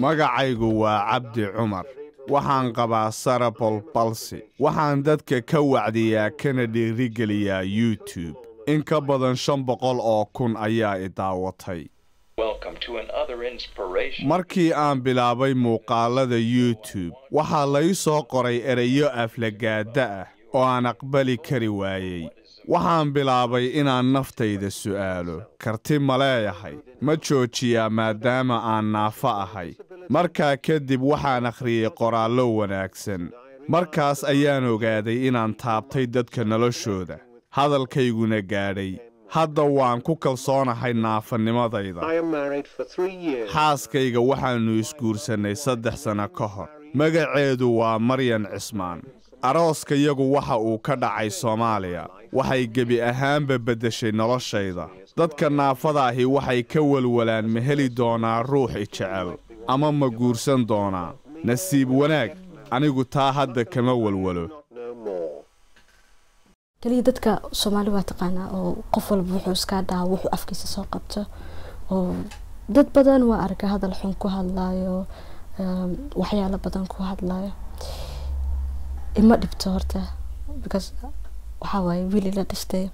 magacaygu waa Cabdi Cumar waxaan qabaa cerebral palsy waxaan dadka ka wacdiyaa kana dhiirigeliyaa YouTube in ka badan 500 oo kun ayaa i daawatay markii aan bilaabay muuqaalada YouTube waxaa la ii soo qoray erayo aflagaada ah oo aan aqbali kari waayay waxaan bilaabay inaan naftayda su'aalo karti ma leeyahay ma joojiyaa maadaama aan naafo ahay markaa kadib waxaan akhriyay qoraallo wanaagsan markaas ayaan ogaaday inaan taabtay dadka noloshooda hadalkayguna gaadhay hadda waan ku kalsoonahay naafanimadayda xaaskayga waxaannu isguursanay 3 sano ka hor magaceedu waa Maryan Cismaan arooskayagu waxa uu ka dhacay Soomaaliya waxay gebi ahaanba bedeshay noloshayda dadka naafada ahi waxay ka walwalaan ma heli doonaa ruux i jecel ama ma guursan doonaa nasiib wanaag anigu taa hadda kama walwalo kaliya dadka Soomaali waa taqaanaa oo qof walba wuxuu iska dhaw wuxuu afkiisa soo qabto oo dad badan waa arka hadal xun ku hadlaayo waxyaalo badan ku hadlaayo ima dhibto horta because waxa way wili la dhistay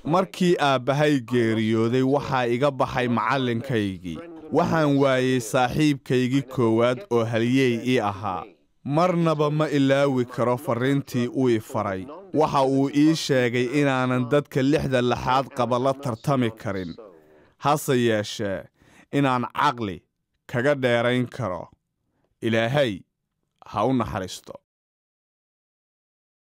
markii aabbahay geeriyooday waxaa iga baxay macalinkaygii waxaan waayay saaxiibkaygii koowaad oo haliyey ii ahaa marnaba ma ilaawi karo fariintii uu i faray waxa uu ii sheegay inaanan dadka 6 laxaad qaba la tartami karin hase yeeshee inaan caqli kaga dheerayn karo ilaahay ha u naxariisto